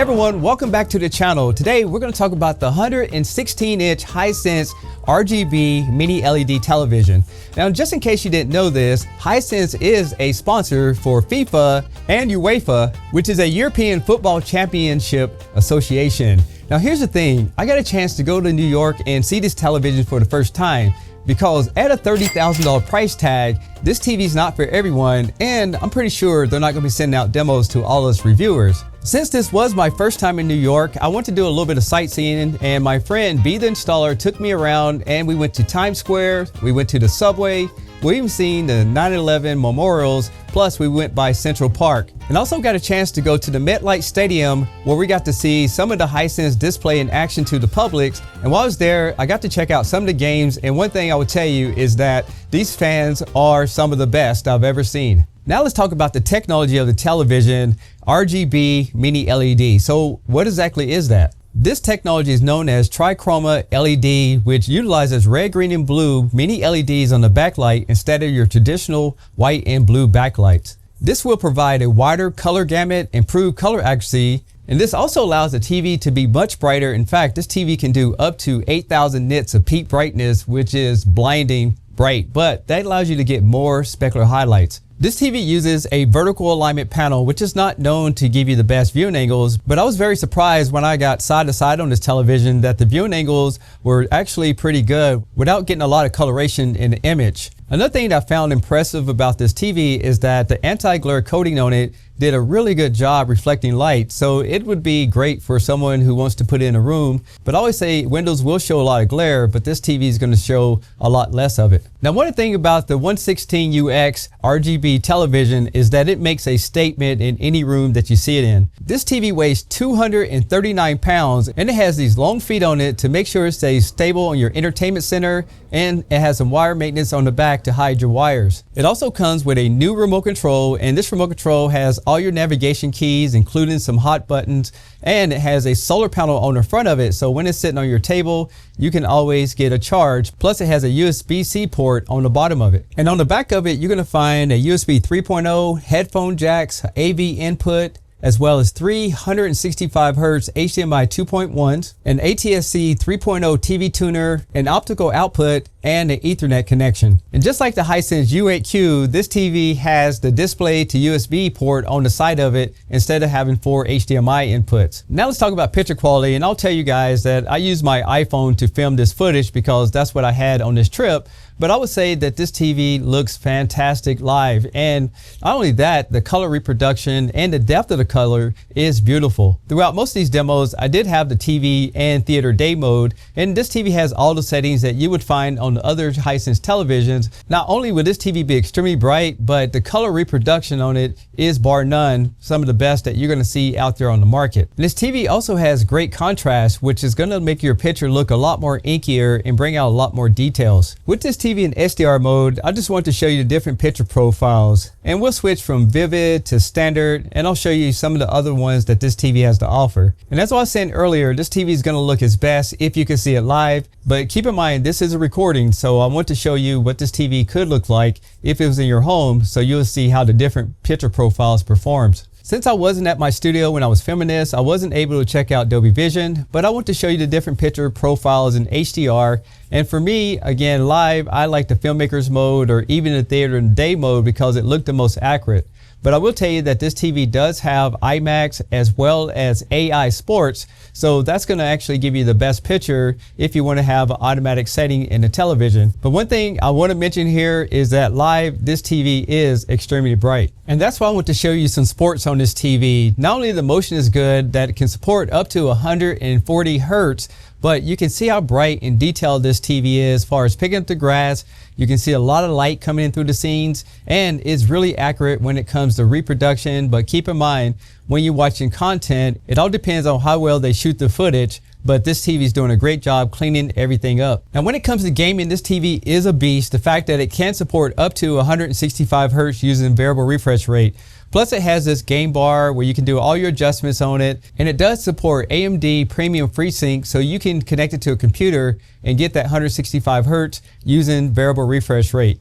everyone, welcome back to the channel. Today we're going to talk about the 116-inch Hisense RGB mini LED television. Now, just in case you didn't know this, Hisense is a sponsor for FIFA and UEFA, which is a European Football Championship Association. Now here's the thing, I got a chance to go to New York and see this television for the first time, because at a $30,000 price tag, this TV is not for everyone, and I'm pretty sure they're not going to be sending out demos to all us reviewers. Since this was my first time in New York, I want to do a little bit of sightseeing, and my friend B the Installer took me around, and we went to Times Square, we went to the subway, we even seen the 9/11 memorials, plus we went by Central Park. And also got a chance to go to the MetLife Stadium, where we got to see some of the Hisense display in action to the public. And while I was there, I got to check out some of the games, and one thing I would tell you is that these fans are some of the best I've ever seen. Now let's talk about the technology of the television, RGB mini LED. So what exactly is that? This technology is known as trichroma LED, which utilizes red, green, and blue mini LEDs on the backlight instead of your traditional white and blue backlights. This will provide a wider color gamut, improved color accuracy, and this also allows the TV to be much brighter. In fact, this TV can do up to 8,000 nits of peak brightness, which is blinding bright, but that allows you to get more specular highlights. This TV uses a vertical alignment panel, which is not known to give you the best viewing angles, but I was very surprised when I got side to side on this television that the viewing angles were actually pretty good without getting a lot of coloration in the image. Another thing that I found impressive about this TV is that the anti-glare coating on it did a really good job reflecting light, so it would be great for someone who wants to put it in a room. But I always say windows will show a lot of glare, but this TV is going to show a lot less of it. Now, one thing about the 116UX RGB television is that it makes a statement in any room that you see it in. This TV weighs 239 pounds, and it has these long feet on it to make sure it stays stable on your entertainment center, and it has some wire maintenance on the back to hide your wires. It also comes with a new remote control, and this remote control has all your navigation keys, including some hot buttons, and it has a solar panel on the front of it, so when it's sitting on your table, you can always get a charge. Plus it has a USB-C port on the bottom of it. And on the back of it, you're going to find a USB 3.0, headphone jacks, AV input, as well as 365 Hz HDMI 2.1s, an ATSC 3.0 TV tuner, an optical output, and an Ethernet connection. And just like the Hisense U8Q, this TV has the display to USB port on the side of it instead of having 4 HDMI inputs. Now let's talk about picture quality, and I'll tell you guys that I use my iPhone to film this footage because that's what I had on this trip. But I would say that this TV looks fantastic live, and not only that, the color reproduction and the depth of the color is beautiful. Throughout most of these demos, I did have the TV and theater day mode, and this TV has all the settings that you would find on the other Hisense televisions. Not only would this TV be extremely bright, but the color reproduction on it is bar none some of the best that you're going to see out there on the market. And this TV also has great contrast, which is going to make your picture look a lot more inkier and bring out a lot more details. With this TV in SDR mode, I just want to show you the different picture profiles, and we'll switch from vivid to standard, and I'll show you some of the other ones that this TV has to offer. And as I was saying earlier, this TV is going to look its best if you can see it live, but keep in mind this is a recording, so I want to show you what this TV could look like if it was in your home, so you'll see how the different picture profiles performs. Since I wasn't at my studio when I was filming this, I wasn't able to check out Dolby Vision, but I want to show you the different picture profiles in HDR. And for me, again, live, I like the filmmaker's mode or even the theater and day mode because it looked the most accurate. But I will tell you that this TV does have IMAX as well as AI Sports, so that's going to actually give you the best picture if you want to have an automatic setting in the television. But one thing I want to mention here is that live, this TV is extremely bright. And that's why I want to show you some sports on this TV. Not only the motion is good, that it can support up to 140 Hertz, but you can see how bright and detailed this TV is as far as picking up the grass. You can see a lot of light coming in through the scenes, and it's really accurate when it comes to reproduction. But keep in mind, when you're watching content, it all depends on how well they shoot the footage, but this TV is doing a great job cleaning everything up. Now, when it comes to gaming, this TV is a beast. The fact that it can support up to 165 Hertz using variable refresh rate. Plus it has this game bar where you can do all your adjustments on it, and it does support AMD Premium FreeSync, so you can connect it to a computer and get that 165 Hertz using variable refresh rate.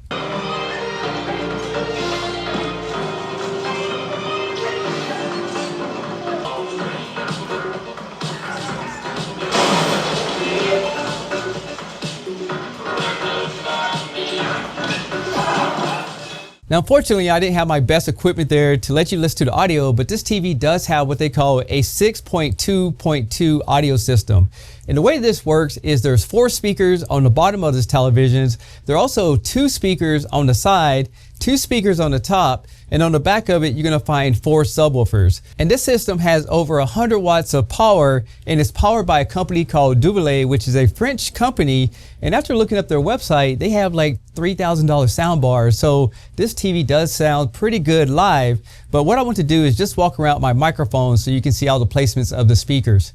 Now, unfortunately, I didn't have my best equipment there to let you listen to the audio, but this TV does have what they call a 6.2.2 audio system. And the way this works is there's 4 speakers on the bottom of this television. There are also 2 speakers on the side, 2 speakers on the top, and on the back of it, you're going to find 4 subwoofers. And this system has over 100 watts of power, and it's powered by a company called Duvelet, which is a French company. And after looking up their website, they have like $3,000 sound bars. So this TV does sound pretty good live. But what I want to do is just walk around my microphone so you can see all the placements of the speakers.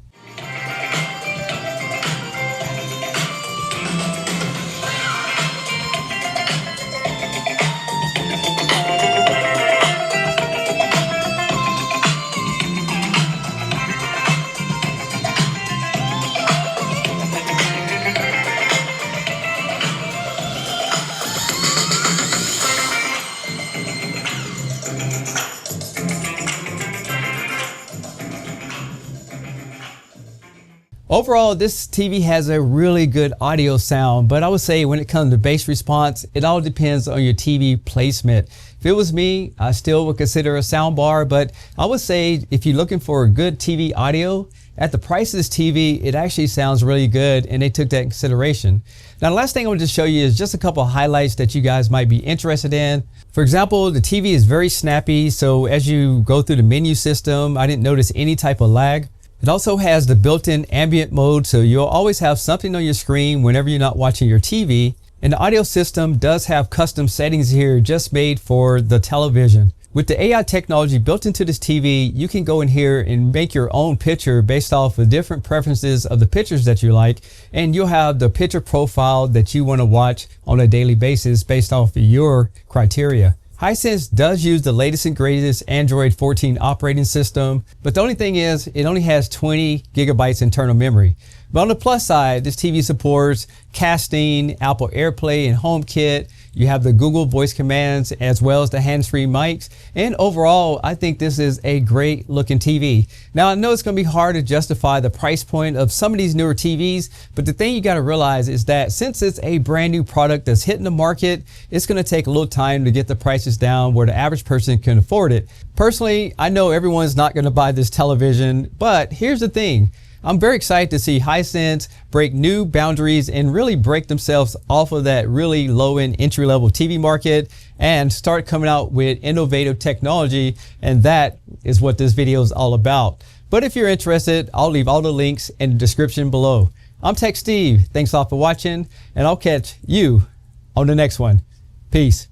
Overall, this TV has a really good audio sound, but I would say when it comes to bass response, it all depends on your TV placement. If it was me, I still would consider a sound bar, but I would say if you're looking for a good TV audio, at the price of this TV, it actually sounds really good, and they took that in consideration. Now, the last thing I want to show you is just a couple of highlights that you guys might be interested in. For example, the TV is very snappy, so as you go through the menu system, I didn't notice any type of lag. It also has the built-in ambient mode, so you'll always have something on your screen whenever you're not watching your TV. And the audio system does have custom settings here just made for the television. With the AI technology built into this TV, you can go in here and make your own picture based off of different preferences of the pictures that you like, and you'll have the picture profile that you want to watch on a daily basis based off of your criteria. Hisense does use the latest and greatest Android 14 operating system, but the only thing is it only has 20 gigabytes internal memory. But on the plus side, this TV supports casting, Apple AirPlay and HomeKit. You have the Google voice commands as well as the hands-free mics. And overall, I think this is a great looking TV. Now, I know it's going to be hard to justify the price point of some of these newer TVs, but the thing you got to realize is that since it's a brand new product that's hitting the market, it's going to take a little time to get the prices down where the average person can afford it. Personally, I know everyone's not going to buy this television, but here's the thing. I'm very excited to see Hisense break new boundaries and really break themselves off of that really low-end entry-level TV market and start coming out with innovative technology, and that is what this video is all about. But if you're interested, I'll leave all the links in the description below. I'm Tech Steve. Thanks a lot for watching, and I'll catch you on the next one. Peace.